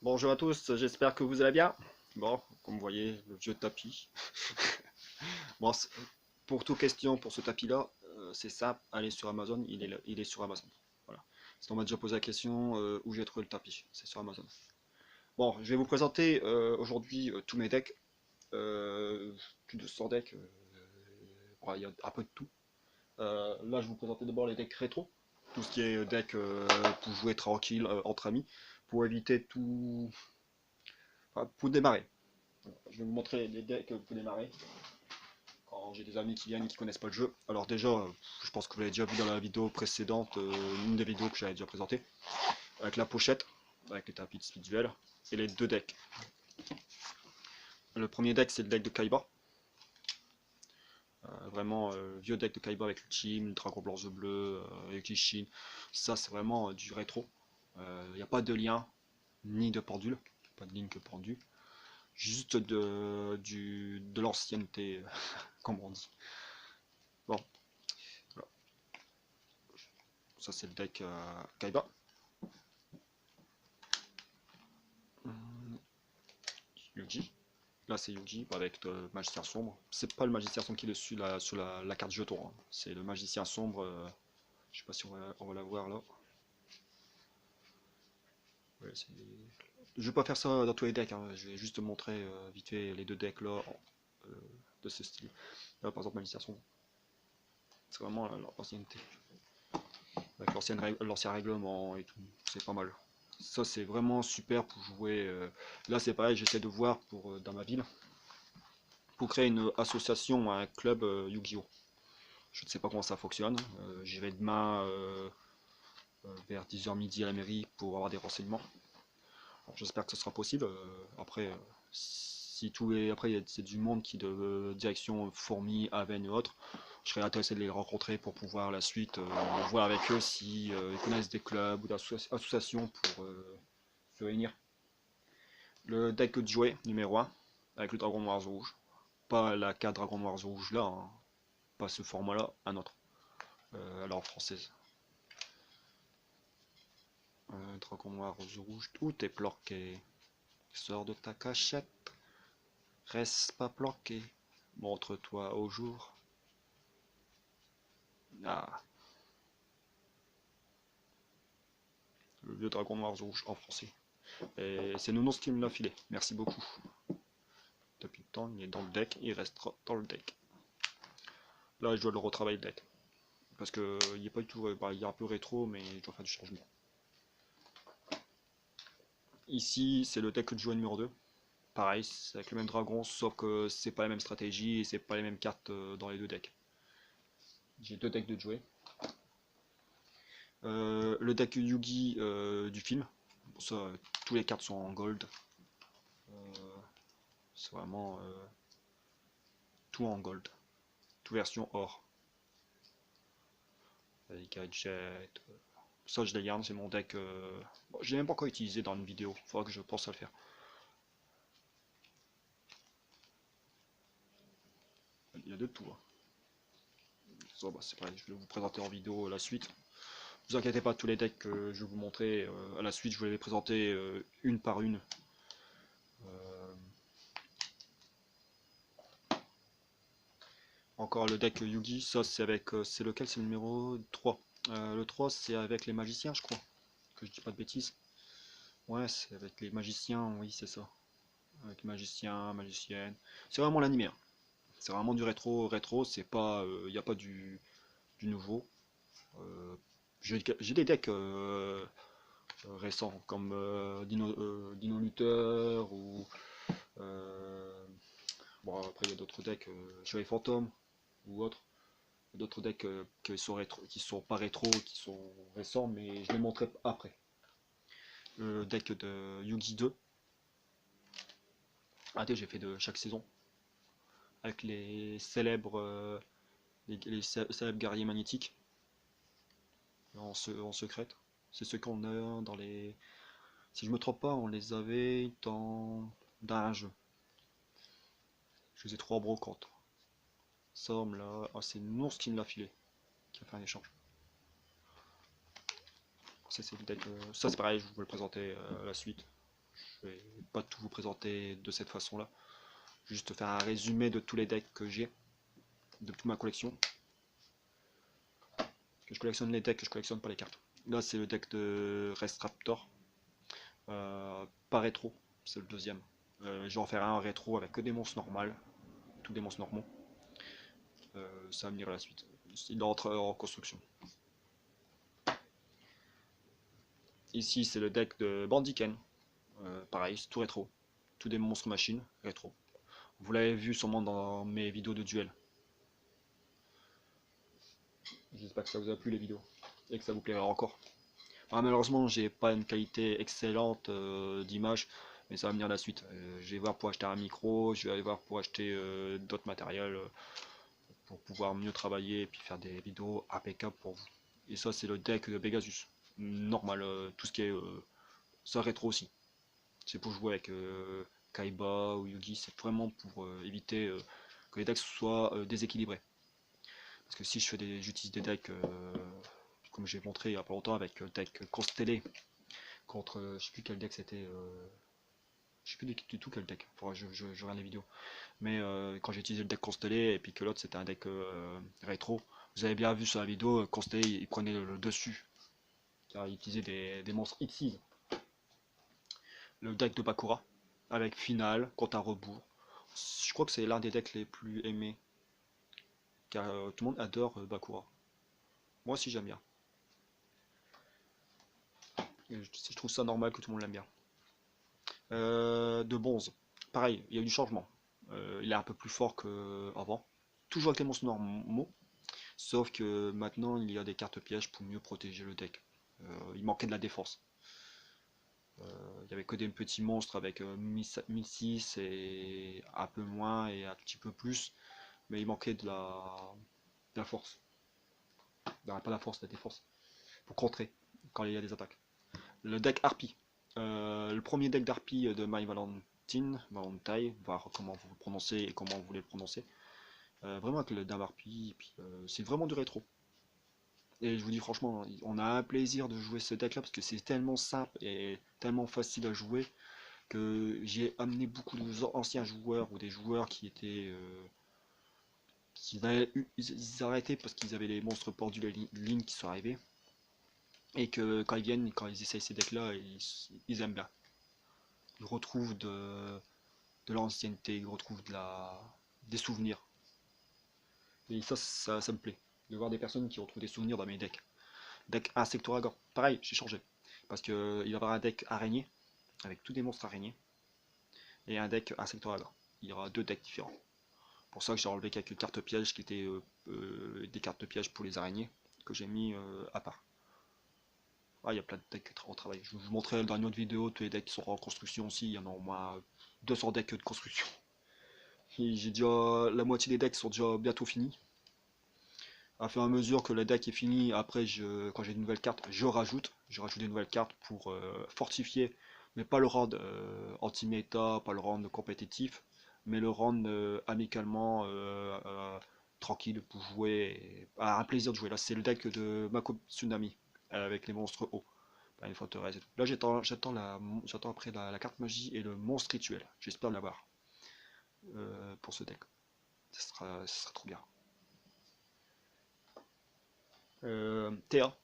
Bonjour à tous, j'espère que vous allez bien. Bon, comme vous voyez, le vieux tapis. Bon, pour toute question pour ce tapis-là, c'est simple, allez sur Amazon, il est sur Amazon. Voilà. Si on m'a déjà posé la question où j'ai trouvé le tapis, c'est sur Amazon. Bon, je vais vous présenter aujourd'hui tous mes decks. Plus de 100 decks, il y a un peu de tout. Là, je vais vous présenter d'abord les decks rétro. Tout ce qui est deck pour jouer tranquille entre amis, pour éviter tout. Enfin, pour démarrer. Je vais vous montrer les decks pour démarrer. Quand j'ai des amis qui viennent et qui connaissent pas le jeu. Alors déjà, je pense que vous l'avez déjà vu dans la vidéo précédente, une des vidéos que j'avais déjà présentée, avec la pochette, avec les tapis de speed duel, et les deux decks. Le premier deck, c'est le deck de Kaiba. Vraiment vieux deck de Kaiba avec le team, le dragon blanc bleu, avec Ishin. Ça, c'est vraiment du rétro. Il n'y a pas de lien, ni de pendule. Pas de ligne que pendule. Juste de l'ancienneté, comme on dit. Bon, voilà. Ça c'est le deck Kaiba. Yugi. Là c'est Yugi avec le magicien sombre. C'est pas le magicien sombre qui est dessus sur la carte jeton. Hein. C'est le magicien sombre. Je sais pas si on va la voir là. Ouais, je vais pas faire ça dans tous les decks. Hein. Je vais juste montrer vite fait les deux decks là euh, de ce style. Là par exemple magicien sombre. C'est vraiment l'ancienneté. Avec l'ancien règlement et tout. C'est pas mal. Ça c'est vraiment super pour jouer. Là c'est pareil, j'essaie de voir pour dans ma ville pour créer une association, un club Yu-Gi-Oh! Je ne sais pas comment ça fonctionne. J'y vais demain vers 10h midi à la mairie pour avoir des renseignements. J'espère que ce sera possible. Après, si tous les après c'est du monde qui de direction Fourmi, Aven et autres, je serais intéressé de les rencontrer pour pouvoir la suite voir avec eux si ils connaissent des clubs ou d'associations pour se réunir. Le deck de jouer numéro 1 avec le dragon noir rouge. Pas la carte dragon noir rouge là, hein. Pas ce format là, un autre. Alors en française. Dragon noir rouge, tout est planqué. Sors de ta cachette, reste pas planqué. Montre-toi au jour. Ah, le vieux dragon noir rouge en français. Et c'est Nounours qui me l'a filé. Merci beaucoup. Depuis le temps, il est dans le deck, il restera dans le deck. Là, je dois le retravailler le deck. Parce que il est pas du tout. Il est un peu rétro, mais je dois faire du changement. Ici, c'est le deck de joueur numéro 2. Pareil, c'est avec le même dragon, sauf que c'est pas la même stratégie et c'est pas les mêmes cartes dans les deux decks. J'ai deux decks de jouer. Le deck Yugi du film. Pour ça, tous les cartes sont en gold. C'est vraiment tout en gold. Tout version or. Les gadgets. Ça, je les garde, c'est mon deck. Bon, je l'ai même pas encore utilisé dans une vidéo. Faudra que je pense à le faire. Il y a de tout. Hein. Ça, bah, c'est pareil, je vais vous présenter en vidéo la suite. Ne vous inquiétez pas, tous les decks que je vais vous montrer à la suite, je vais les présenter une par une. Encore le deck Yugi, ça c'est avec. C'est lequel? C'est le numéro 3. Le 3 c'est avec les magiciens, je crois. Que je dis pas de bêtises. Ouais, c'est avec les magiciens, oui, c'est ça. Avec les magiciens, magiciennes. C'est vraiment l'animé. Hein. C'est vraiment du rétro, rétro, c'est pas. Il n'y a pas du nouveau. Euh, j'ai des decks récents comme Dino Luther ou. euh, bon, après il y a d'autres decks, Chevalier Fantôme ou autres. D'autres decks qui sont pas rétro, qui sont récents, mais je les montrerai après. Le deck de Yugi 2. Ah, j'ai fait de chaque saison. Avec les célèbres, célèbres guerriers magnétiques en secrète. C'est ceux qu'on a dans les. Si je me trompe pas, on les avait dans un jeu. Je les ai trop en brocante. Ça, là. Ah, c'est Nours qui me l'a filé. Qui a fait un échange. Ça, c'est le deck. Ça, c'est pareil, je vais vous le présenter à la suite. Je vais pas tout vous présenter de cette façon-là. Juste faire un résumé de tous les decks que j'ai, de toute ma collection. Que je collectionne les decks, que je collectionne pas les cartes. Là, c'est le deck de Rest Raptor. Pas rétro, c'est le deuxième. Je vais en faire un rétro avec que des monstres normales, tous des monstres normaux. Ça va venir à la suite. Il entre en construction. Ici, c'est le deck de Bandiken. Pareil, c'est tout rétro. Tous des monstres machines, rétro. Vous l'avez vu sûrement dans mes vidéos de duel. J'espère que ça vous a plu les vidéos et que ça vous plaira encore. Malheureusement, j'ai pas une qualité excellente d'image, mais ça va venir à la suite. Je vais voir pour acheter un micro, je vais aller voir pour acheter d'autres matériels pour pouvoir mieux travailler et puis faire des vidéos impeccables pour vous. Et ça, c'est le deck de Pegasus. Normal, tout ce qui est ça rétro aussi. C'est pour jouer avec Kaiba ou Yugi, c'est vraiment pour éviter que les decks soient déséquilibrés. Parce que si j'utilise des decks comme j'ai montré il y a pas longtemps avec le deck Constellé contre je sais plus quel deck c'était, je sais plus du tout quel deck, faudra que je regarde les vidéos. Mais quand j'ai utilisé le deck Constellé et puis que l'autre c'était un deck rétro, vous avez bien vu sur la vidéo, Constellé il prenait le dessus car il utilisait des monstres Xyz. Le deck de Bakura avec Final, compte à rebours. Je crois que c'est l'un des decks les plus aimés car tout le monde adore Bakura. Moi aussi j'aime bien. Et je trouve ça normal que tout le monde l'aime bien. De bronze, pareil, il y a eu du changement. Il est un peu plus fort qu'avant. Toujours avec les monstres normaux, sauf que maintenant il y a des cartes pièges pour mieux protéger le deck. Il manquait de la défense. Il y avait que des petits monstres avec 1006 et un peu moins et un petit peu plus, mais il manquait de la force. Non, pas la force, la défense. Pour contrer quand il y a des attaques. Le deck Harpie. Le premier deck d'Harpie de My Valentine, voir comment vous le prononcez et comment vous voulez le prononcer. Vraiment avec le deck Harpie, c'est vraiment du rétro. Et je vous dis franchement, on a un plaisir de jouer ce deck là parce que c'est tellement simple et tellement facile à jouer que j'ai amené beaucoup d'anciens joueurs ou des joueurs qui étaient ils arrêtaient parce qu'ils avaient les monstres pendule et ligne qui sont arrivés et que quand ils viennent, quand ils essayent ces decks là, ils aiment bien. Ils retrouvent de l'ancienneté, ils retrouvent des souvenirs. Et ça me plaît de voir des personnes qui retrouvent des souvenirs dans mes decks. Deck Insectoragon, pareil, j'ai changé parce que il va y avoir un deck araignée avec tous des monstres araignées et un deck Insectoragon. Il y aura deux decks différents. Pour ça que j'ai enlevé quelques cartes pièges qui étaient des cartes pièges pour les araignées que j'ai mis à part. Ah, il y a plein de decks au travail. Je vous montrerai dans une autre vidéo tous les decks qui sont en construction aussi. Il y en a au moins 200 decks de construction. Et j'ai déjà la moitié des decks sont déjà bientôt finis. À fur et à mesure que le deck est fini, après quand j'ai de nouvelles cartes, je rajoute des nouvelles cartes pour fortifier, mais pas le rendre anti-méta, pas le rendre compétitif, mais le rendre amicalement tranquille pour jouer, un plaisir de jouer. Là, c'est le deck de Mako Tsunami avec les monstres hauts, les forteresses et tout. Là, j'attends après la carte magie et le monstre rituel. J'espère l'avoir pour ce deck. Ce sera trop bien. Théa,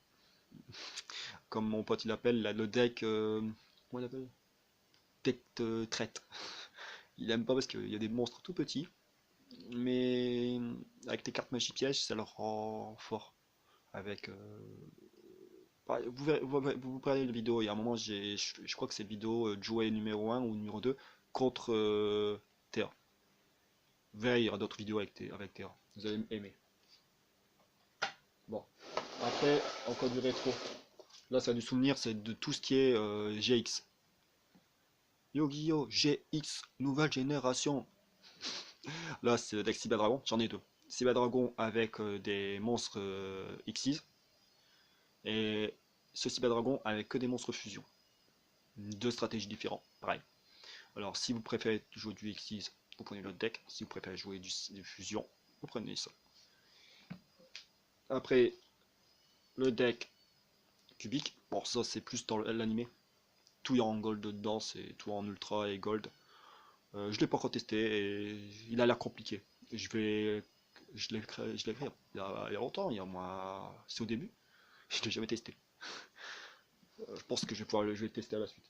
comme mon pote il l'appelle, le deck. Comment il appelle? Deck de traite. Il aime pas parce qu'il y a des monstres tout petits, mais avec tes cartes magie piège, ça leur rend fort. Avec. Vous prenez la vidéo, il y a un moment, je crois que c'est vidéo Joey numéro 1 ou numéro 2 contre Théa. Verrez, il y aura d'autres vidéos avec Théa. Vous allez aimer. Bon. Après, encore du rétro. Là, ça a du souvenir, c'est de tout ce qui est GX. Yu-Gi-Oh! GX, nouvelle génération. Là, c'est le deck Cyberdragon, j'en ai deux. Cyberdragon avec des monstres Xyz et ce Cyberdragon avec que des monstres fusion. Deux stratégies différentes, pareil. Alors, si vous préférez jouer du Xyz, vous prenez l'autre deck. Si vous préférez jouer du fusion, vous prenez ça. Après, le deck cubique, bon, ça c'est plus dans l'animé. tout est en gold dedans, c'est tout en ultra et gold. Je l'ai pas encore testé et il a l'air compliqué. Je l'ai créé il y a longtemps, il y a moins, c'est au début. Je l'ai jamais testé. Je pense que je vais le tester à la suite.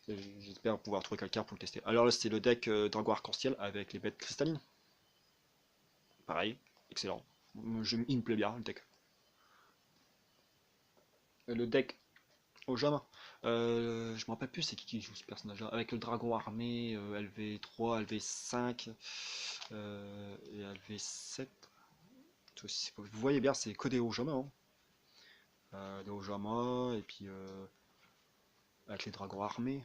J'espère pouvoir trouver quelqu'un pour le tester. Alors là, c'est le deck Dragon Arc-en-Ciel avec les bêtes cristallines. Pareil, excellent. Il me plaît bien le deck. Le deck Ojama. Je me rappelle plus c'est qui joue ce personnage-là. Avec le dragon armé, LV3, LV5 et LV7. Vous voyez bien, c'est que des Ojama. Hein. Des Ojama, et puis avec les dragons armés.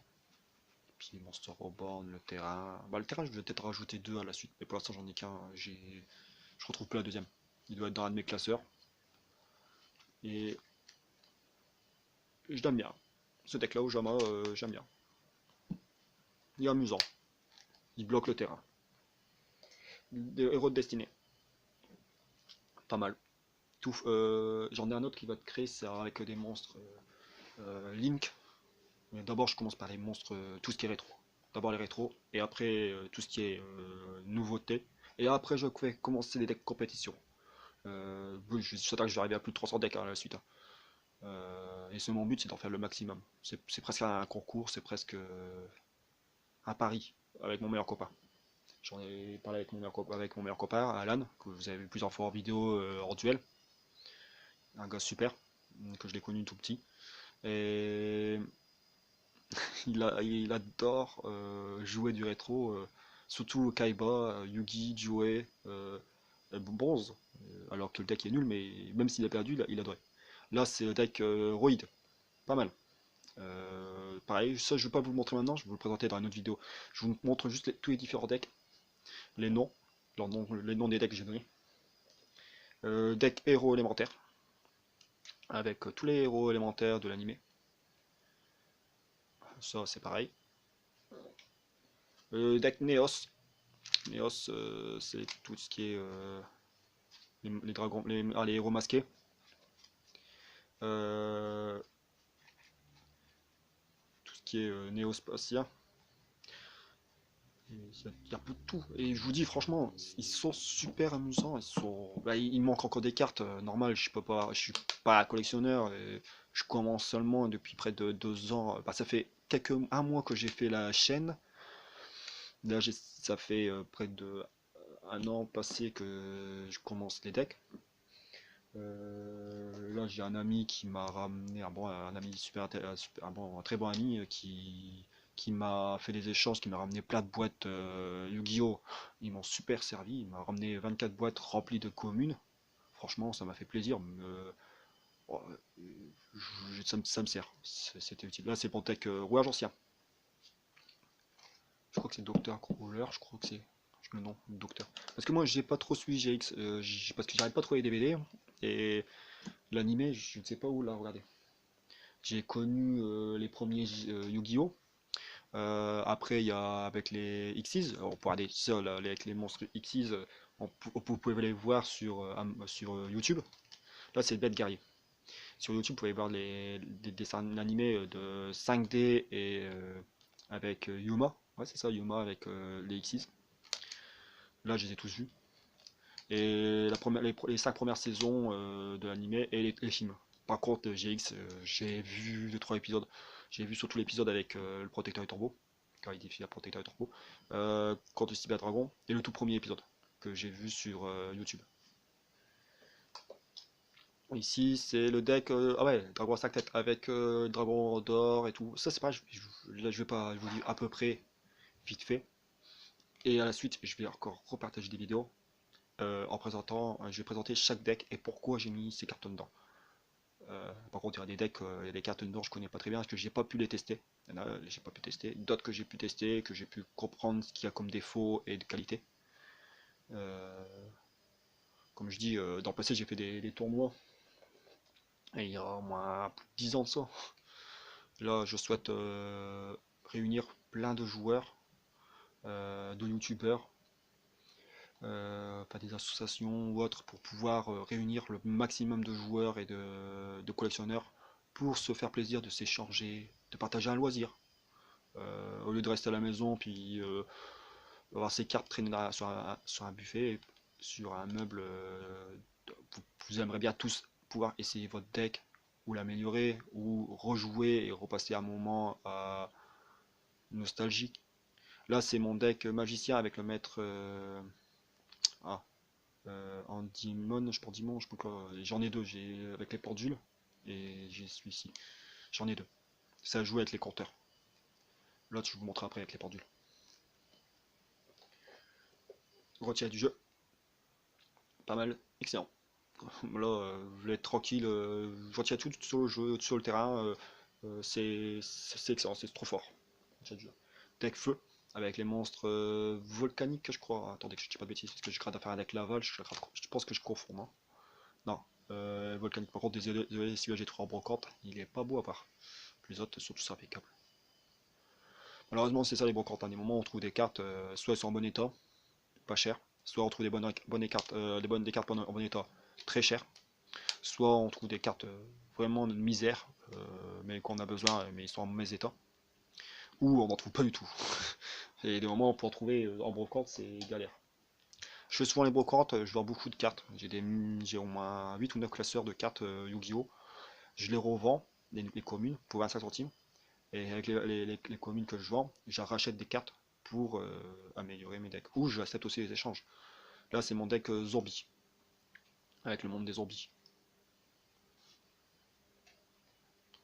Et puis les monstres reborn, le terrain. Bah, le terrain, je vais peut-être rajouter deux à la suite. Mais pour l'instant, j'en ai qu'un. Je retrouve plus la deuxième. Il doit être dans un de mes classeurs. Et je l'aime bien. Ce deck-là, Ojama, j'aime bien. Il est amusant. Il bloque le terrain. Des héros de destinée. Pas mal. J'en ai un autre qui va te créer, c'est avec des monstres Link. Mais d'abord, je commence par les monstres, tout ce qui est rétro. D'abord les rétros, et après tout ce qui est nouveauté. Et après, je vais commencer les decks compétition. Oui, je que je vais arriver à plus de 300 decks à la suite. Hein. Et c'est mon but, c'est d'en faire le maximum. C'est presque un concours, c'est presque un pari avec mon meilleur copain. J'en ai parlé avec mon meilleur copain, Alan, que vous avez vu plusieurs fois en vidéo hors duel. Un gars super, que je l'ai connu tout petit. Et il adore jouer du rétro, surtout Kaiba, Yugi, Joey, Bronze, alors que le deck est nul, mais même s'il a perdu, il adorait. Là, c'est le deck Roid, pas mal. Pareil, ça je ne vais pas vous le montrer maintenant, je vais vous le présenter dans une autre vidéo. Je vous montre juste tous les différents decks, les noms, les noms des decks que j'ai donnés. Deck héros élémentaire, avec tous les héros élémentaires de l'animé. Ça c'est pareil. Deck Neos. Neos, c'est tout ce qui est les dragons, les héros masqués. Euh, tout ce qui est néospatien. Il y a peu de tout. Et je vous dis, franchement, ils sont super amusants. Il manque encore des cartes normales. Je suis pas collectionneur. Et je commence seulement depuis près de 2 ans. Bah, ça fait un mois que j'ai fait la chaîne. Là, ça fait près de un an passé que je commence les decks. Là, j'ai un ami qui m'a ramené un ami un très bon ami qui m'a fait des échanges, qui m'a ramené plein de boîtes Yu-Gi-Oh! Ils m'ont super servi. Il m'a ramené 24 boîtes remplies de communes. Franchement, ça m'a fait plaisir. Oh, ça me sert. C'était utile. Là, c'est pour deck rouage ancien. Je crois que c'est Docteur Crawler. Je crois que c'est le nom, Docteur. Parce que moi, j'ai pas trop suivi GX. Parce que j'arrive pas trop les DVD. Et l'animé, je ne sais pas où là, regardez. J'ai connu les premiers Yu-Gi-Oh! Après, il y a avec les Xyz, on peut regarder ça avec les monstres Xyz, vous pouvez les voir sur YouTube. Là, c'est Bête Guerrier. Sur YouTube, vous pouvez voir des dessins animés de 5D et avec Yuma. Ouais, c'est ça, Yuma avec les Xyz. Là, je les ai tous vus. Et les 5 premières saisons de l'animé et les films. Par contre, GX, j'ai vu 2-3 épisodes. J'ai vu surtout l'épisode avec le protecteur et Turbo, car il défie la protecteur et Turbo, contre Cyber Dragon, et le tout premier épisode que j'ai vu sur YouTube. Ici, c'est le deck, ah ouais, Dragon à 5 têtes avec Dragon d'or et tout. Ça, c'est pas, là, je vais pas, je vous dis à peu près vite fait. Et à la suite, je vais encore repartager des vidéos en présentant, je vais présenter chaque deck et pourquoi j'ai mis ces cartes dedans. Par contre, il y a des decks, il y a des cartes dedans, je connais pas très bien parce que j'ai pas pu les tester. Il y en a, j'ai pas pu tester. D'autres que j'ai pu tester, que j'ai pu comprendre ce qu'il y a comme défaut et de qualité. Euh, Comme je dis, dans le passé, j'ai fait des tournois. Et il y a au moins plus de 10 ans de ça. Là, je souhaite réunir plein de joueurs, de youtubeurs, pas des associations ou autres, pour pouvoir réunir le maximum de joueurs et de collectionneurs pour se faire plaisir, de s'échanger, de partager un loisir. Au lieu de rester à la maison, puis avoir ses cartes traîner sur un buffet, sur un meuble, vous aimeriez bien tous pouvoir essayer votre deck, ou l'améliorer, ou rejouer et repasser un moment nostalgique. Là, c'est mon deck magicien avec le maître ah, en Dimon, je pense Dimon, je sais pas quoi. J'en ai deux, j'ai avec les pendules et j'ai celui-ci. J'en ai deux. Ça joue avec les compteurs. L'autre, je vous montrerai après avec les pendules. Retiré du jeu. Pas mal, excellent. Là, vous voulez être tranquille, je retire tout sur le jeu, sur le terrain. C'est excellent, c'est trop fort. Deck feu, avec les monstres volcaniques, je crois. Attendez que je dis pas de bêtises, parce que je crains de faire un deck laval, je pense que je confonds, hein. Non, volcanique, par contre, désolé si j'ai trop en brocante, il est pas beau à part. Les autres sont tous impeccables. Malheureusement, c'est ça les brocantes, hein. Des moments où on trouve des cartes, soit elles sont en bon état, pas cher, soit on trouve des cartes en bon état, très cher, soit on trouve des cartes vraiment de misère, mais qu'on a besoin, mais ils sont en mauvais état, ou on n'en trouve pas du tout. Et des moments pour en trouver en brocante, c'est galère. Je fais souvent les brocantes, je vends beaucoup de cartes. J'ai au moins 8 ou 9 classeurs de cartes Yu-Gi-Oh! Je les revends, les communes, pour 25 centimes. Et avec les communes que je vends, je rachète des cartes pour améliorer mes decks. Ou j'accepte aussi les échanges. Là, c'est mon deck zombie, avec le monde des zombies.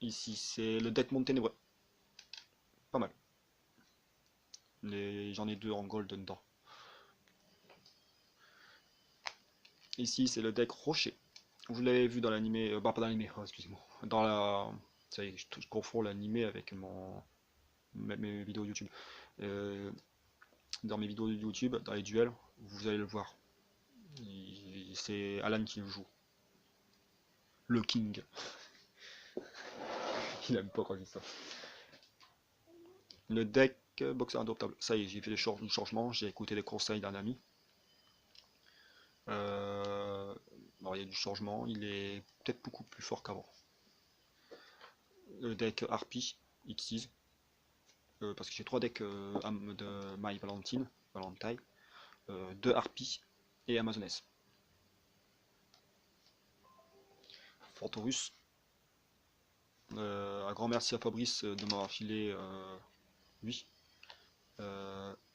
Ici, c'est le deck monde ténébreux. Pas mal. J'en ai deux en gold dedans. Ici, c'est le deck rocher. Vous l'avez vu dans l'animé, bah pas dans l'animé, oh, excusez-moi. Dans la. Ça y est, je confonds l'animé avec mes vidéos YouTube. Euh, dans mes vidéos YouTube, dans les duels, vous allez le voir. C'est Alan qui le joue. Le King. Il aime pas quand je dis ça. Le deck boxer adoptable. Ça y est, j'ai fait le changement, j'ai écouté les conseils d'un ami. Alors, il y a du changement, il est peut-être beaucoup plus fort qu'avant. Le deck Harpy Xyz, parce que j'ai 3 decks de My Valentine, 2 Harpy et Amazoness. Fortorus. Un grand merci à Fabrice de m'avoir filé lui,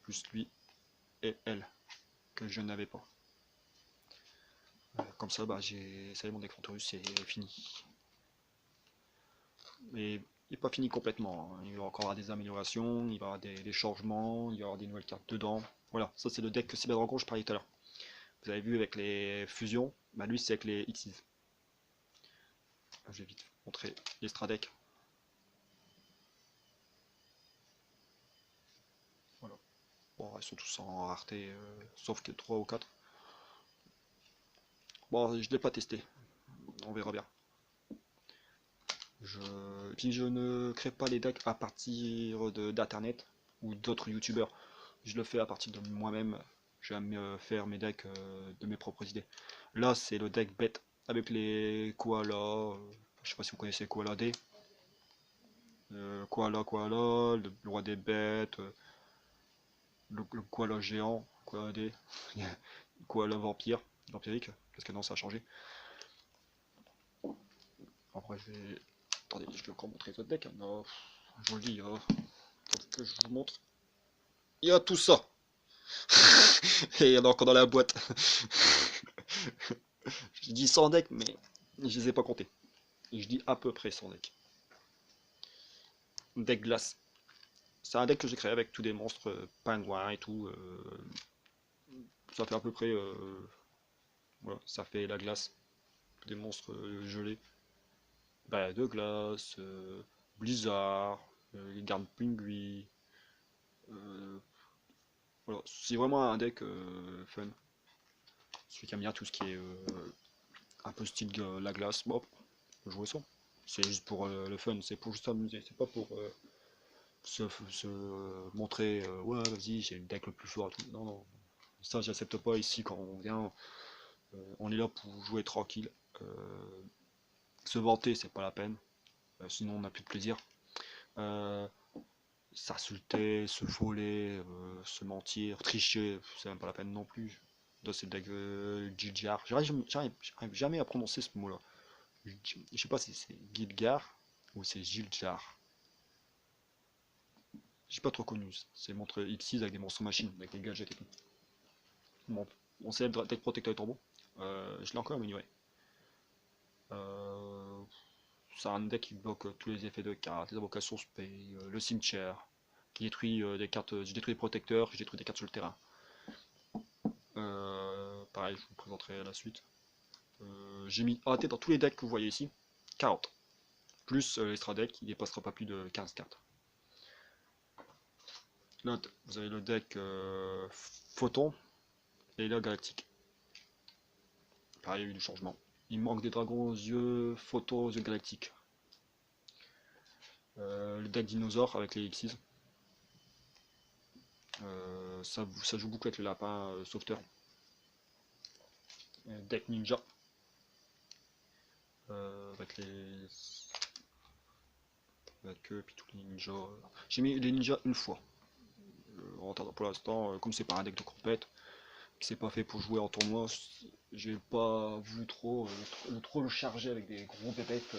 plus lui et elle, que je n'avais pas. Comme ça, bah, ça y est, mon deck Fortorus c'est fini. Mais il n'est pas fini complètement, hein. Il va encore avoir des améliorations, il va y avoir des changements, il va y avoir des nouvelles cartes dedans. Voilà, ça c'est le deck Cyberdragon, je parlais tout à l'heure. Vous avez vu avec les fusions, bah lui c'est avec les Xyz. Je vais vite montrer les Stradecks. Voilà. Bon, ils sont tous en rareté, sauf que 3 ou 4. Bon, je ne l'ai pas testé, on verra bien. Puis je ne crée pas les decks à partir d'internet ou d'autres youtubeurs. Je le fais à partir de moi-même. Je vais faire mes decks de mes propres idées. Là, c'est le deck bête avec les koalas. Je sais pas si vous connaissez Koala D. Koala, le roi des bêtes, le koala géant, Koala D, koala vampirique, parce que non, ça a changé. Après, je vais. Attendez, je vais encore montrer votre deck. Hein. Non, je vous le dis, que je vous montre. Il y a tout ça! Et il y en a encore dans la boîte. Je dis 100 decks, mais je les ai pas comptés. Et je dis à peu près 100 decks. Deck glace. C'est un deck que j'ai créé avec tous des monstres pingouins et tout. Ça fait à peu près. Voilà, ça fait la glace. Des monstres gelés. Bah, de glace, blizzard, les gardes pingouins. Voilà, c'est vraiment un deck fun. Celui qui aime bien tout ce qui est un peu style la glace, bon, on peut jouer ça. C'est juste pour le fun, c'est pour juste s'amuser, c'est pas pour se montrer ouais vas-y j'ai le deck le plus fort et tout. Non non, ça j'accepte pas ici quand on vient, on est là pour jouer tranquille. Se vanter c'est pas la peine. sinon on n'a plus de plaisir. S'insulter, se voler, se mentir, tricher, c'est même pas la peine non plus. Là c'est le deck Giljar. J'arrive jamais à prononcer ce mot-là. Je sais pas si c'est Gilgar ou c'est Giljar. J'ai pas trop connu. C'est montre X6 avec des monstres machines, avec des gadgets et tout. Bon, mon célèbre deck protecteur et tombeau. Je l'ai encore amélioré. C'est un deck qui bloque tous les effets de cartes, les invocations spé, le cimetière, qui détruit des cartes. Je détruis des protecteurs, je détruis des cartes sur le terrain. Pareil, je vous présenterai la suite. J'ai mis AT dans tous les decks que vous voyez ici, 40. Plus l'extra deck, il dépassera pas plus de 15 cartes. Là, vous avez le deck Photon et le Galactique. Pareil, il y a eu du changement. Il manque des dragons aux yeux Photon aux yeux galactiques. Le deck dinosaure avec les X6. Ça joue beaucoup avec le lapin sauveteur. Deck ninja. Avec les. Avec eux, puis tous les ninjas. J'ai mis les ninjas une fois. Pour l'instant, comme c'est pas un deck de compète, qui c'est pas fait pour jouer en tournoi, j'ai pas voulu trop le charger avec des gros bébêtes.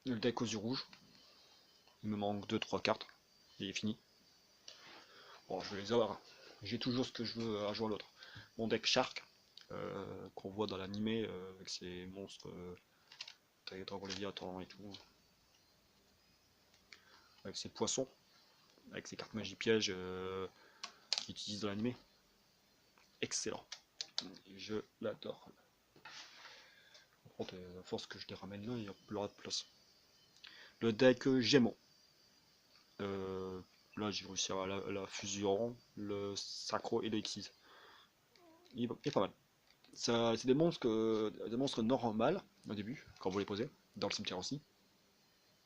Le deck aux yeux rouges. Il me manque 2-3 cartes. Et il est fini. Bon, je vais les avoir. J'ai toujours ce que je veux à jouer à l'autre. Mon deck Shark, qu'on voit dans l'animé avec ses monstres, Dragon Léviathan et tout. Avec ses poissons, avec ses cartes magie piège qu'il utilise dans l'animé. Excellent. Je l'adore. Par contre, à force que je les ramène là, il n'y a plus de place. Le deck Gémeaux. Là, j'ai réussi à la fusion, le Sacro et le X6. Il est pas mal. C'est des monstres normales au début, quand vous les posez, dans le cimetière aussi.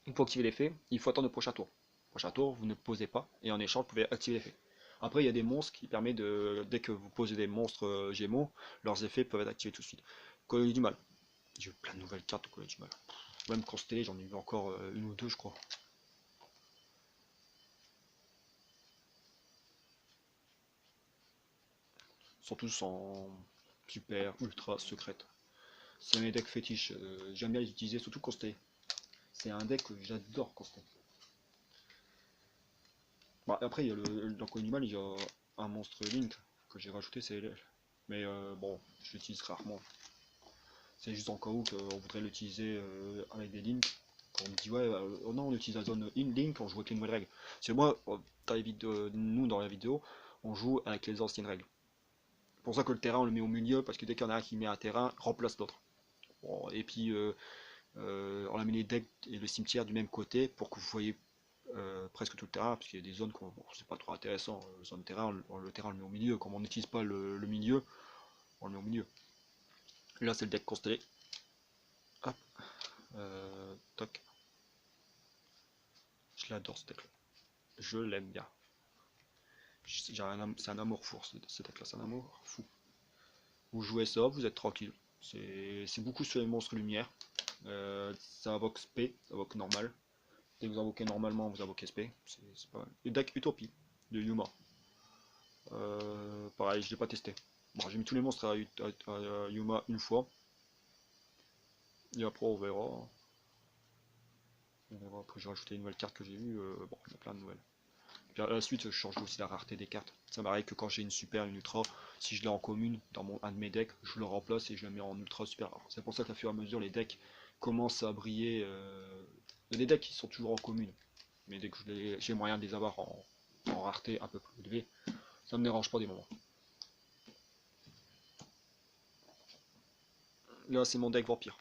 Une fois activer l'effet, il faut attendre le prochain tour. Prochain tour, vous ne posez pas, et en échange, vous pouvez activer l'effet. Après, il y a des monstres qui permettent de. Dès que vous posez des monstres Gémeaux, leurs effets peuvent être activés tout de suite. Colonie du Mal. J'ai eu plein de nouvelles cartes de Colonie du Mal. Même constellé, j'en ai eu encore une ou deux, je crois. Ils sont tous en super, ultra secrète. C'est un deck fétiche, j'aime bien les utiliser, surtout constellé. C'est un deck que j'adore constellé. Bah, après, il y a dans Colonie du Mal, il y a un monstre Link que j'ai rajouté, c'est LL. Mais bon, je l'utilise rarement. C'est juste en cas où on voudrait l'utiliser avec des links. On me dit ouais, oh non, on utilise la zone in link, on joue avec les nouvelles règles. C'est moi, dans les vidéos, nous dans la vidéo, on joue avec les anciennes règles. C'est pour ça que le terrain on le met au milieu, parce que dès qu'il y en a un qui met un terrain, remplace l'autre. Bon, et puis on a mis les decks et le cimetière du même côté pour que vous voyez presque tout le terrain, parce qu'il y a des zones qu'on c'est pas trop intéressant. Zone terrain, le terrain on le met au milieu, comme on n'utilise pas le milieu, on le met au milieu. Là c'est le deck constellé. Hop. Toc. Je l'adore ce deck là. Je l'aime bien. C'est un amour fou ce deck là, c'est un amour fou. Vous jouez ça, vous êtes tranquille. C'est beaucoup sur les monstres lumière. Ça invoque SP, ça invoque normal. Dès que vous invoquez normalement, vous invoquez SP. C'est pas mal. Le deck Utopie de Yuma. Pareil, je l'ai pas testé. Bon, j'ai mis tous les monstres à Yuma une fois. Et après on verra. Après j'ai rajouté une nouvelle carte que j'ai vue. Bon, il y a plein de nouvelles. Puis à la suite, je change aussi la rareté des cartes. Ça m'arrive que quand j'ai une super, une ultra, si je l'ai en commune dans un de mes decks, je le remplace et je le mets en ultra super rare. C'est pour ça qu'à fur et à mesure, les decks commencent à briller. Il y a des decks qui sont toujours en commune, mais dès que j'ai moyen de les avoir en rareté un peu plus élevée, ça me dérange pas des moments. Là, c'est mon deck vampire.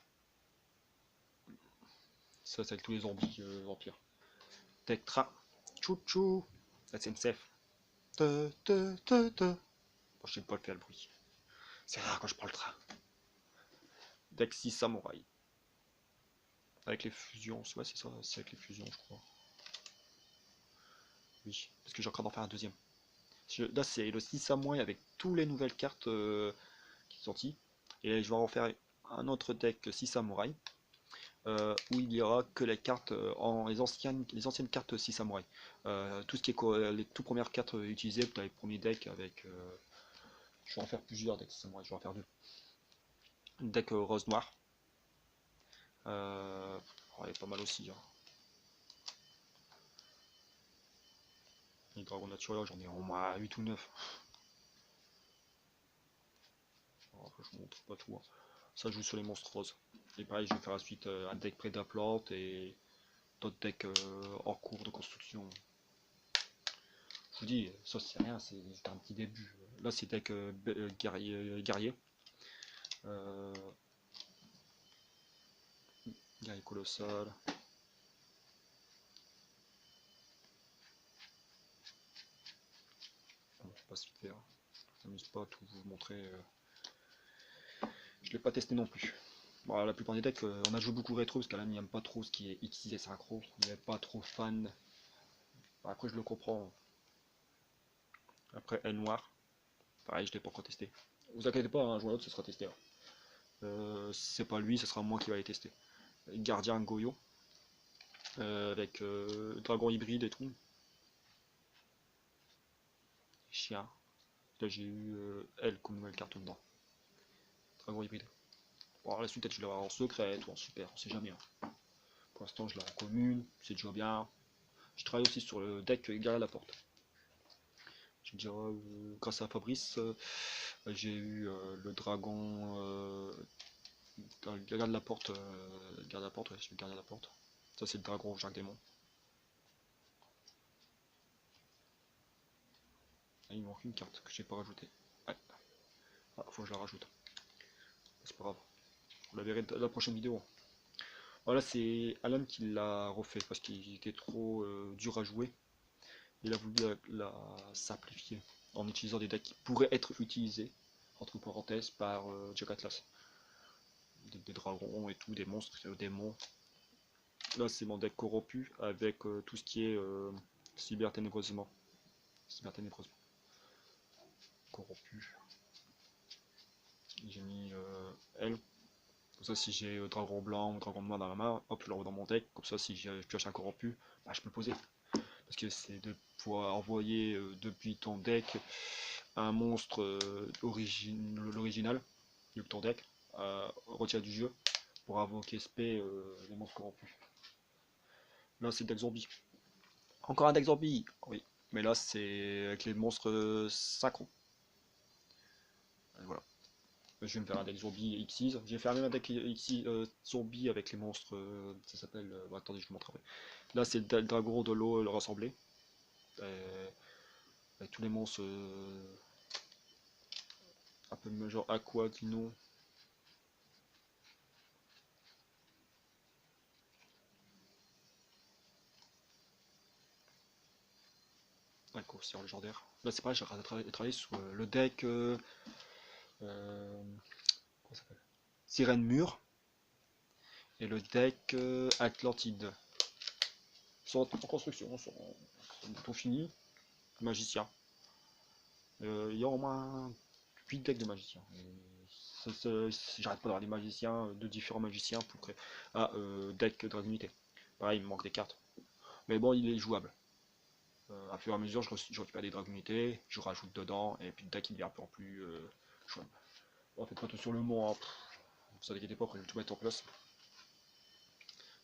Ça, c'est avec tous les zombies vampires. Deck Tra. Chouchou. La SNCF. Bon, je sais pas le faire le bruit. C'est rare quand je prends le train. Deck 6 samouraï. Avec les fusions, ouais c'est ça, c'est avec les fusions je crois. Oui, parce que j'ai encore d'en faire un deuxième. Là c'est le 6 samouraï avec toutes les nouvelles cartes qui sont sorties. Et je vais en faire un autre deck 6 samouraï où il y aura que les cartes les anciennes cartes 6 samouraïs. Tout ce qui est les tout premières cartes utilisées dans les premiers decks avec. Je vais en faire plusieurs decks samouraïs, je vais en faire deux. Deck rose noir. Oh, il est pas mal aussi. Hein. Les dragons naturels, j'en ai au moins 8 ou 9. Alors, je vous montre pas tout. Hein. Ça joue sur les monstres roses. Et pareil, je vais faire ensuite un deck Prédaplante et d'autres decks en cours de construction. Je vous dis, ça c'est rien, c'est juste un petit début. Là c'est deck guerrier. Euh, guerrier colossal. Bon, je passe vite fait. Hein. Je m'amuse pas à tout vous montrer. Je l'ai pas testé non plus. Bon, la plupart des decks, on a joué beaucoup rétro parce qu'Alan n'aime pas trop ce qui est X et synchro. Il n'est pas trop fan. Après, je le comprends. Après, L noir. Pareil, je l'ai pas encore testé. Vous inquiétez pas, un jour ou l'autre, ce sera testé. Hein. Si c'est pas lui, ce sera moi qui va les tester. Gardien Goyo. Avec dragon hybride et tout. Chien. Là, j'ai eu L comme nouvelle carte dedans. Dragon hybride. Bon, la suite, peut-être je l'aurai en secret ou en super, on sait jamais. Hein. Pour l'instant, je l'ai en commune, c'est déjà bien. Je travaille aussi sur le deck Guerrier la porte. Je dirais, grâce à Fabrice, j'ai eu le dragon garde la porte, garde la porte, ouais, je vais garder la porte. Ça c'est le dragon Jacques Démon. Ah, il me manque une carte que j'ai pas rajoutée. Ouais. Ah, faut que je la rajoute. C'est pas grave. Vous la verrez dans la prochaine vidéo. Voilà, c'est Alan qui l'a refait parce qu'il était trop dur à jouer. Il a voulu simplifier en utilisant des decks qui pourraient être utilisés, entre parenthèses, par Jack Atlas. Des dragons et tout, des monstres, des démons. Là, c'est mon deck corrompu avec tout ce qui est cyberténébreusement. Cyberténébreusement. Corrompu. J'ai mis L. Comme ça, si j'ai dragon blanc ou dragon noir dans la main, hop, je le remets dans mon deck. Comme ça, si je pioche un corrompu, bah, je peux le poser. Parce que c'est de pouvoir envoyer depuis ton deck un monstre l'original de ton deck, retire du jeu pour invoquer SP les monstres corrompus. Là, c'est le deck zombie. Encore un deck zombie, oui. Mais là, c'est avec les monstres synchro. Voilà. Je vais me faire un deck zombie X6. J'ai fait même un deck X6 zombie avec les monstres. Ça s'appelle. Bon, attendez, je vous montre après. Là, c'est le dragon de l'eau le rassemblé. Avec tous les monstres un peu genre aqua, dino. Aqua, c'est légendaire. Là, c'est pareil, j'ai travaillé sur le deck. Comment ça s'appelle, Sirène Mur et le deck Atlantide. Ils sont en construction, sont bientôt finis. Magicien. Il y a au moins 8 decks de magiciens. J'arrête pas d'avoir des magiciens, de différents magiciens pour créer. Ah, deck Dragonité. Pareil, il me manque des cartes. Mais bon, il est jouable. À fur et à mesure, je récupère des Dragonités, je rajoute dedans, et puis le deck il devient un peu plus jouable. Bon, faites pas tout sur le mot, hein. Vous inquiétez pas, après je vais tout mettre en place.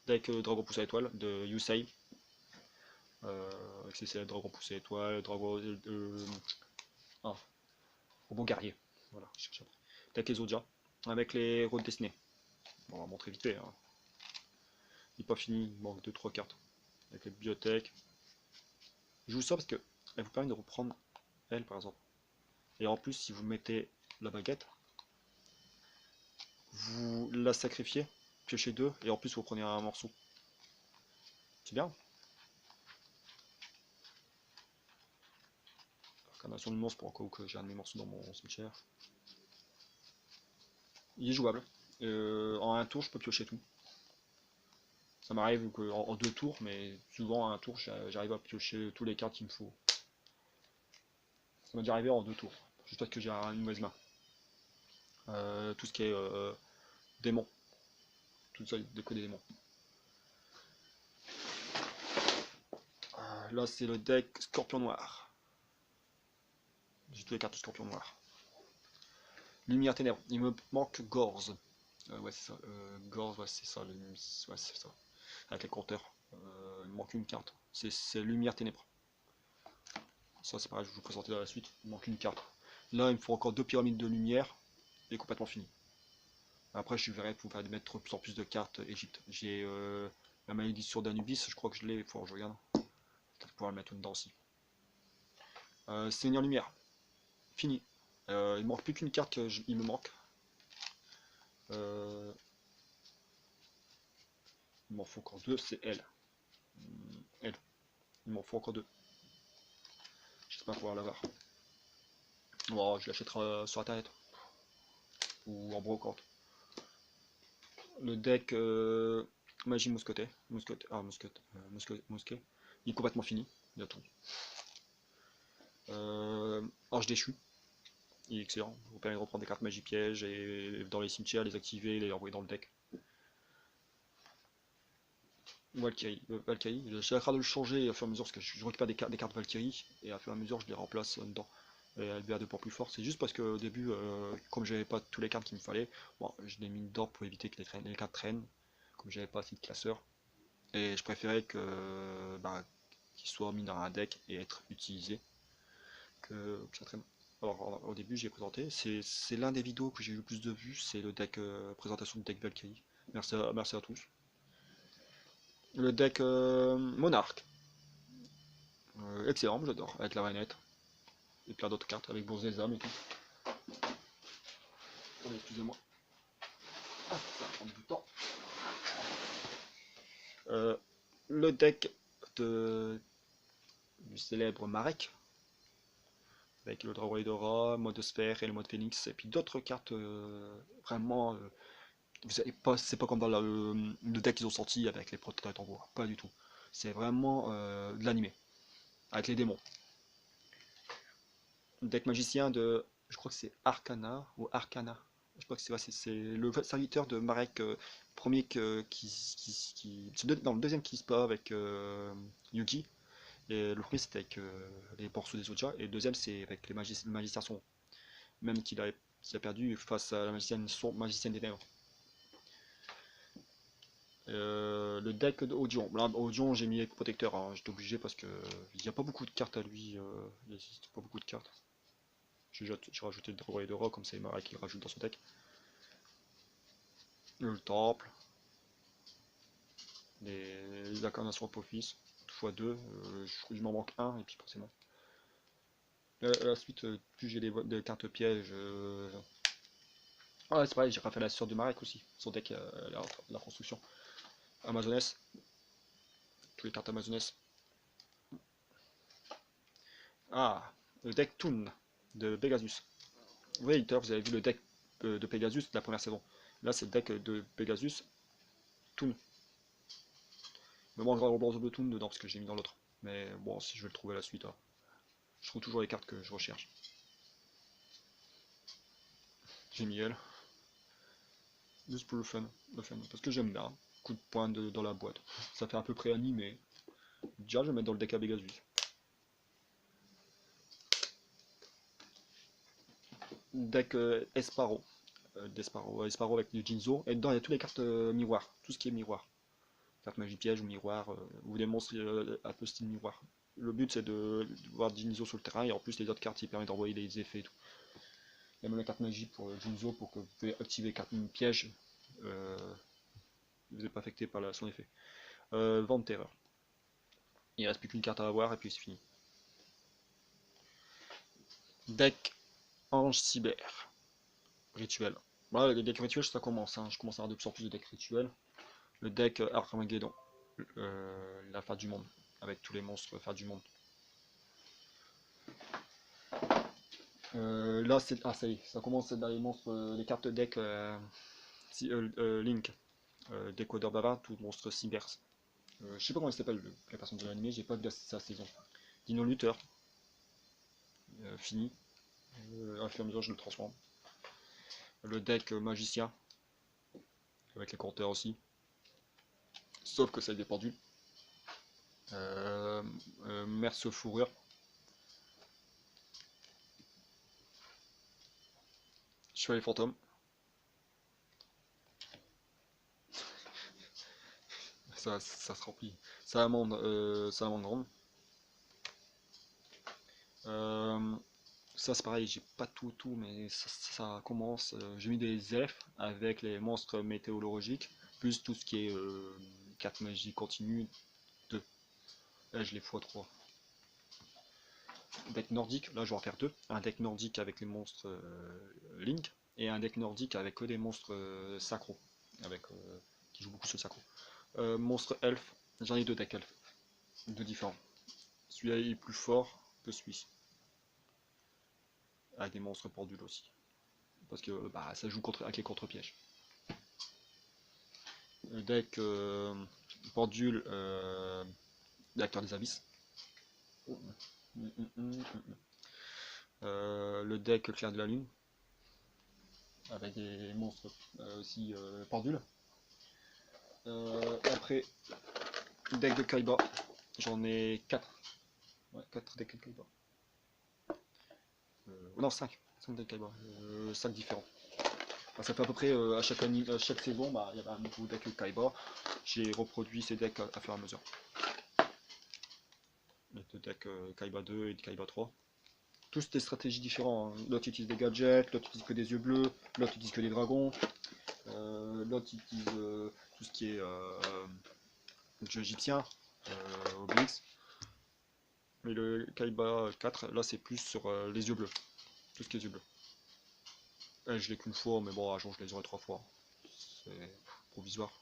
Deck Dragon Pouce à étoile de Yusei. Avec ses Dragon Pouce à étoile, Dragon. Ah, Robot guerrier. Voilà, je cherche après. Deck Exodia. Avec les Road Destinés. Bon, on va montrer vite fait. Hein. Il n'est pas fini, il manque 2-3 cartes. Avec les bibliothèques. Je joue ça parce que elle vous permet de reprendre elle par exemple. Et en plus, si vous mettez la baguette, vous la sacrifiez, piochez deux, et en plus vous prenez un morceau. C'est bien. Incarnation du monstre pour encore que j'ai un de mes morceaux dans mon cimetière. Il est jouable. En un tour, je peux piocher tout. Ça m'arrive en deux tours, mais souvent à un tour, j'arrive à piocher tous les cartes qu'il me faut. Ça m'est déjà arrivé en deux tours, juste parce que j'ai une mauvaise main. Tout ce qui est démon. tout ça, déco d'éléments. Là c'est le deck Scorpion Noir. J'ai toutes les cartes de Scorpion Noir. Lumière Ténèbres, il me manque Gorz. Ouais c'est ça, Gorz, ouais c'est ça, ouais c'est ça. Avec les compteurs. Il me manque une carte. C'est Lumière Ténèbres. Ça c'est pareil, je vais vous présenter dans la suite. Il me manque une carte. Là il me faut encore 2 pyramides de lumière et complètement fini. Après je verrai pour mettre plus en plus de cartes Égypte. J'ai la malédiction d'Anubis, je crois que je l'ai, il faut que je regarde. Peut-être pouvoir le mettre dedans aussi. Seigneur Lumière. Fini. Il me manque plus qu'une carte il me manque. Il m'en faut encore deux, c'est elle. Elle. Il m'en faut encore deux. J'espère pouvoir l'avoir. Bon, je l'achèterai sur internet. Ou en brocante. Le deck Magie Mousquetet. Mousquet. Il est complètement fini. Il y a tout. Ange déchu. Il est excellent. Il vous permet de reprendre des cartes magie piège et dans les cimetières, les activer et les envoyer dans le deck. Valkyrie. J'essaierai de le changer au fur et à mesure parce que je récupère des cartes Valkyrie et au fur et à mesure je les remplace dedans. Et elle devient de plus en plus forte. C'est juste parce qu'au début, comme j'avais pas toutes les cartes qu'il me fallait, bon, je l'ai mis dedans pour éviter que les cartes traînent, comme j'avais pas assez de classeurs. Et je préférais qu'il soit mis dans un deck et être utilisé que ça traîne. Alors au début j'ai présenté, c'est l'un des vidéos que j'ai eu le plus de vues, c'est le deck présentation du deck Valkyrie. Merci à tous. Le deck Monarque. Excellent, j'adore, avec la rainette. Et plein d'autres cartes, avec Bourse des âmes et tout. Attendez, excusez-moi. Ah, ça va prendre du temps. Le deck du célèbre Marek. Avec le Dragon d'Aura, mode sphère et le mode phénix. Et puis d'autres cartes vraiment... vous avez pas, c'est pas comme dans le deck qu'ils ont sorti avec les prototypes en gros. Pas du tout. C'est vraiment de l'animé. Avec les démons. Deck magicien de, je crois que c'est Arcana ou Arcana. Je crois que c'est le serviteur de Marek, premier non, le deuxième qui se bat avec Yugi. Et le premier c'était avec les morceaux des Zodiacs et le deuxième c'est avec les magiciens sombres. Même qu'il a perdu face à la magicienne des ténèbres. Le deck d'Odion. Là, Odion, j'ai mis protecteur, hein. J'étais obligé parce que il n'y a pas beaucoup de cartes à lui. Il n'existe pas beaucoup de cartes. J'ai rajouté le Dragon de Rock, comme c'est Mara qui le rajoute dans son deck. Le Temple. Les incarnations de Apophis. x2. Je m'en manque un, et puis forcément. La suite, plus j'ai des cartes pièges. Ah, c'est pareil, j'ai raflé la sœur de Marek aussi. Son deck, la construction. Amazoness. Tous les cartes Amazoness. Ah, le deck Toon de Pegasus. Oui, tout à l'heure vous avez vu le deck de Pegasus de la première saison. Là, c'est le deck de Pegasus Toon. Il me manquera le bronze de Toon dedans parce que j'ai mis dans l'autre. Mais bon, si je vais le trouver à la suite, hein. Je trouve toujours les cartes que je recherche. J'ai mis elle. Juste pour le fun. Parce que j'aime bien. Coup de poing dans la boîte. Ça fait à peu près animé. Déjà, je vais mettre dans le deck à Pegasus. Deck Esparo. Esparo avec du Jinzo. Et dedans, il y a toutes les cartes miroir. Tout ce qui est miroir. Carte magie piège ou miroir. Ou des monstres un peu style miroir. Le but, c'est de voir Jinzo sur le terrain. Et en plus, les autres cartes, ils permettent d'envoyer des effets et tout. Il y a même la carte magie pour Jinzo pour que vous pouvez activer les cartes piège. Vous n'êtes pas affecté par son effet. Vent de terreur. Il reste plus qu'une carte à avoir et puis c'est fini. Deck Ange Cyber. Rituel. Voilà, les decks rituels ça commence. Hein. Je commence à avoir de plus en plus de decks rituels. Le deck Armageddon. La fin du monde. Avec tous les monstres fin du monde. Là c'est. Ah ça y est, ça commence dans les monstres. Les cartes deck Link. Décodeur bavard, tout monstre cyber. Je sais pas comment il s'appelle la personne de l'anime, j'ai pas vu sa saison. Dino Luther. Fini. À fur et à mesure je le transforme. Le deck magicien. Avec les compteurs aussi. sauf que c'est avec des pendules. Merce fourrure. Chevalier fantôme. Ça se remplit. Salamandre ronde. Ça c'est pareil, j'ai pas tout, mais ça commence. J'ai mis des elfes avec les monstres météorologiques, plus tout ce qui est 4 magies continues, 2. Là je les x3. Deck nordique, là je vais en faire 2. Un deck nordique avec les monstres Link, et un deck nordique avec que des monstres sacro, qui jouent beaucoup sur le sacro. Monstre elfe, j'en ai 2 decks elfes, 2 différents. Celui-là est plus fort que celui-ci. Avec des monstres pendules aussi. Parce que bah, ça joue avec les contre-pièges. Le deck pendule l'acteur des abysses. Le deck clair de la lune. Avec des monstres aussi pendules. Après, deck de Kaiba. J'en ai 4. Ouais, 4 decks de Kaiba. Non, 5. 5 decks Kaiba. 5 différents. Enfin, ça fait à peu près à chaque saison, bah, il y avait un nouveau deck de Kaiba. J'ai reproduit ces decks à fur et à mesure. Les deux decks Kaiba 2 et Kaiba 3. Tous des stratégies différentes. Hein. L'autre utilise des gadgets, l'autre utilise que des yeux bleus, l'autre utilise que des dragons, l'autre utilise tout ce qui est jeu égyptien, Obélix. Mais le Kaiba 4, là c'est plus sur les yeux bleus. Tout ce qui est yeux bleus. Je l'ai qu'une fois, mais bon, à jour je les aurai 3 fois. C'est provisoire.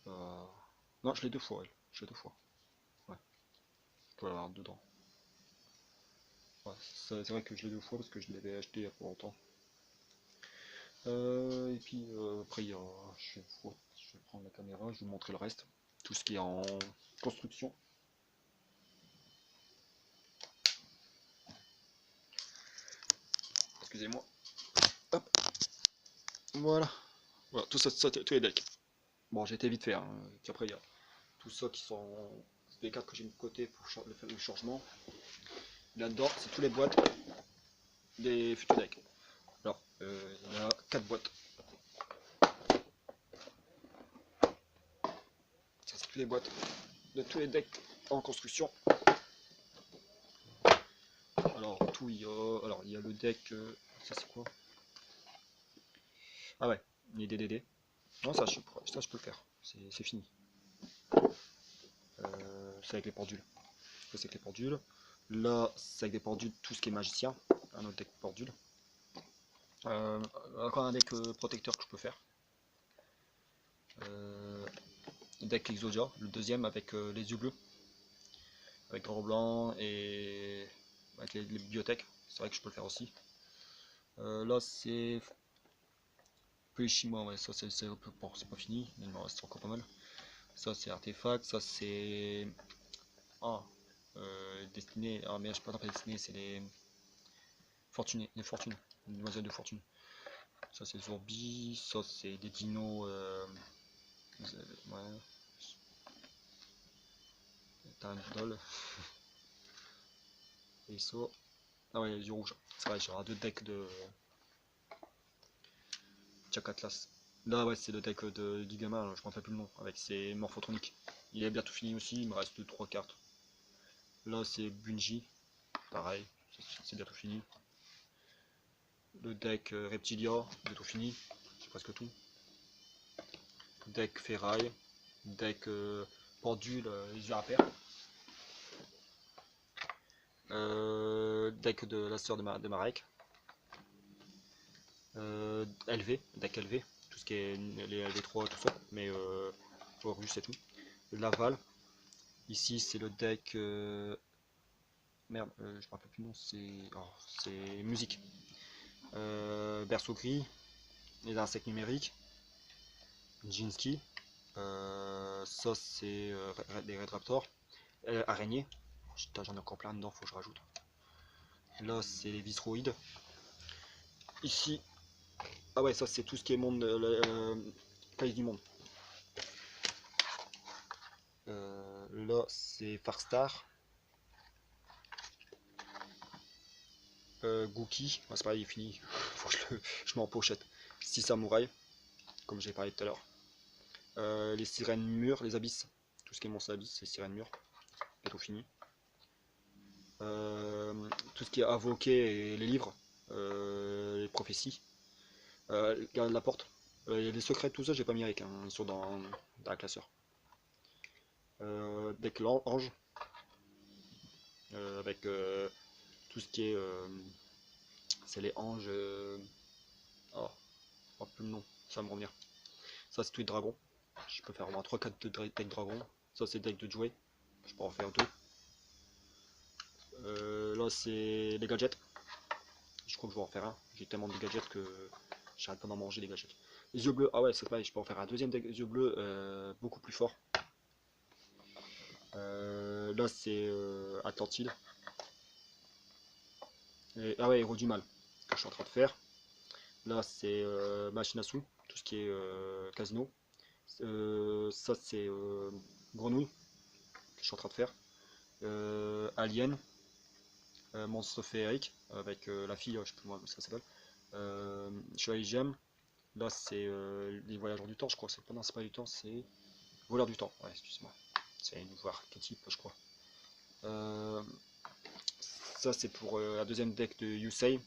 Non, je l'ai 2 fois, elle. Je l'ai 2 fois. Ouais. Je dois l'avoir dedans. Ouais, c'est vrai que je l'ai 2 fois parce que je l'avais acheté il y a pas longtemps. Et puis après, je vais prendre la caméra, je vais vous montrer le reste. Tout ce qui est en construction. Excusez-moi. Hop. Voilà. Voilà, tout ça, tous les decks. Bon, j'ai été vite fait. Hein. Puis après, il y a tout ça qui sont des cartes que j'ai mis de côté pour faire le changement. Là-dedans, c'est tous les boîtes des futurs decks. Alors, il y a 4 boîtes. Ça, c'est toutes les boîtes de tous les decks en construction. Alors, il y a le deck. Ça, c'est quoi? Ah ouais, les DDD. Non, ça, je peux le faire. C'est fini. C'est avec les pendules. Ça, c'est avec les pendules. Là, c'est avec des pendules, tout ce qui est magicien. Un autre deck pendule. Encore un deck protecteur que je peux faire. Deck Exodia, le deuxième avec les yeux bleus. Avec gros blanc et avec les bibliothèques. C'est vrai que je peux le faire aussi. Là, c'est Puishima, ouais, ça c'est bon, pas fini, il m'en reste encore pas mal. Ça c'est artefact, ça c'est destiné, mais je sais pas destiné, c'est les fortunés, les fortunes, les demoiselles de fortune. Ça c'est Zorbi, ça c'est des dinos, ouais, t'as un idole. Et ça, ah ouais, les yeux rouges, c'est vrai, j'aurai 2 decks de Jack Atlas. Là ouais, c'est le deck du gamin, je m'en rappelle plus le nom, avec ses morphotroniques. Il est bientôt fini aussi, il me reste 3 cartes. Là c'est Bungie, pareil, c'est bientôt fini. Le deck Reptilia, bientôt fini, c'est presque tout. Deck Ferraille, deck Pendule, les yeux à paire. Deck de la sœur de Marek. LV, deck LV, tout ce qui est les LV3, tout ça, mais russe et tout. Laval, ici c'est le deck. Merde, je me rappelle plus le nom, c'est musique. Berceau gris, les insectes numériques, Jinski, ça c'est des Red Raptors, araignée, j'en ai encore plein dedans, faut que je rajoute. Là c'est les viscéroïdes. Ici, ah ouais, ça c'est tout ce qui est monde, calice du monde. Là, c'est Farstar. Gookie, c'est pareil, il est fini. Faut que je mets en pochette. 6 samouraïs, comme j'ai parlé tout à l'heure. Les sirènes mûres, les abysses. Tout ce qui est monstre abysse, c'est sirènes mûres. Bientôt fini. Tout ce qui est invoqué et les livres. Les prophéties. Garde de la porte. Les secrets, tout ça, j'ai pas mis avec. Hein, ils sont dans un classeur. Avec l'ange. Avec tout ce qui est. C'est les anges. Oh, un peu le nom, ça va me revenir. Ça, c'est tout dragon. Je peux faire au moins 3-4 decks dragon. Ça, c'est deck de jouer. Je peux en faire 2. Là, c'est les gadgets. Je crois que je vais en faire un. J'ai tellement de gadgets que j'arrête pas d'en manger des gadgets. Les yeux bleus, ah ouais, c'est pareil. Je peux en faire un deuxième deck des yeux bleus beaucoup plus fort. Là, c'est Atlantide. Ah ouais, Héros du Mal, que je suis en train de faire. Là, c'est Machine à sous, tout ce qui est casino. Ça, c'est Grenouille, que je suis en train de faire. Alien, Monstre féerique, avec la fille, je sais plus moi comment ça s'appelle. Chevalier Gemme. Là, c'est les voyageurs du temps, je crois. Non, c'est pas du temps, c'est voleur du temps. Ouais, excuse-moi. C'est une voie archétype, je crois. Ça, c'est pour la deuxième deck de Yusei.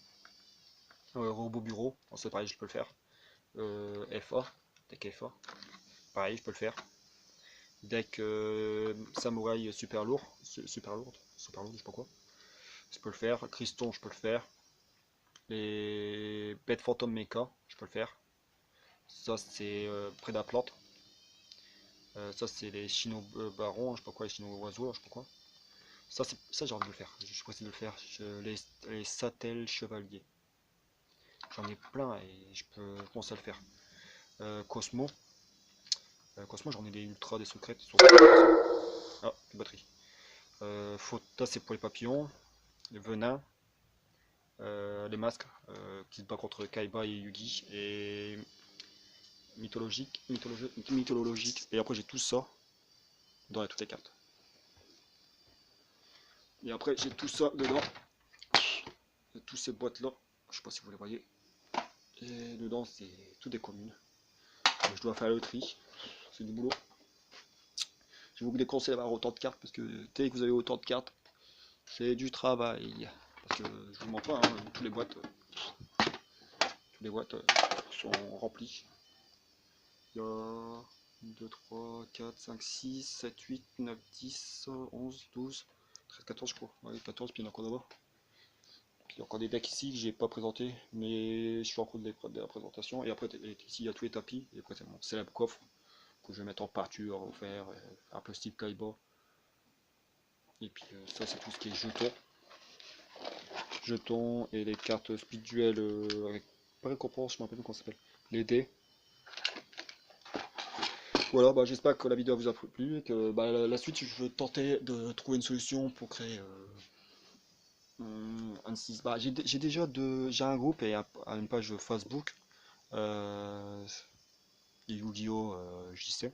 Robot bureau, c'est pareil, je peux le faire. FA, deck FA, pareil, je peux le faire. Deck samouraï super lourd, super lourd, je sais pas quoi. Je peux le faire. Criston, je peux le faire. Les bêtes fantômes mecha, je peux le faire. Ça, c'est Prédaplante. Ça, c'est les chino barons, je sais pas quoi, les chino oiseaux, je sais pas quoi. Ça j'ai envie de le faire. Je suis pressé de le faire. Les satels chevaliers. J'en ai plein et je peux commencer à le faire. Cosmo. Cosmo, j'en ai des ultras, des secrètes. Ah, une batterie. Fota, c'est pour les papillons. Les venins. Les masques qui se battent contre Kaiba et Yugi. Et mythologique. Et après, j'ai tout ça dans toutes les cartes. Et après, j'ai tout ça dedans. Toutes ces boîtes là. Je sais pas si vous les voyez. Et dedans, c'est tout des communes. Je dois faire le tri. C'est du boulot. Je vous déconseille d'avoir autant de cartes parce que dès que vous avez autant de cartes, c'est du travail. Parce que je vous mens pas, hein, toutes les boîtes sont remplies. Il y a 2, 3, 4, 5, 6, 7, 8, 9, 10, 11, 12, 13, 14 je crois. Ouais, 14, puis il y en a encore là-bas. Puis il y a encore des decks ici que j'ai pas présenté, mais je suis en cours de la présentation. Et après, ici il y a tous les tapis. Et après, c'est mon célèbre coffre que je vais mettre en peinture, refaire, un peu style Kaiba. Et puis ça, c'est tout ce qui est jetons et les cartes speed duel avec pas récompense, je me rappelle plus comment ça s'appelle. Les dés. Voilà, bah, j'espère que la vidéo vous a plu et que bah, la suite, je veux tenter de trouver une solution pour créer un 6. Bah, j'ai déjà j'ai un groupe et une page Facebook. Yu-Gi-Oh! JC.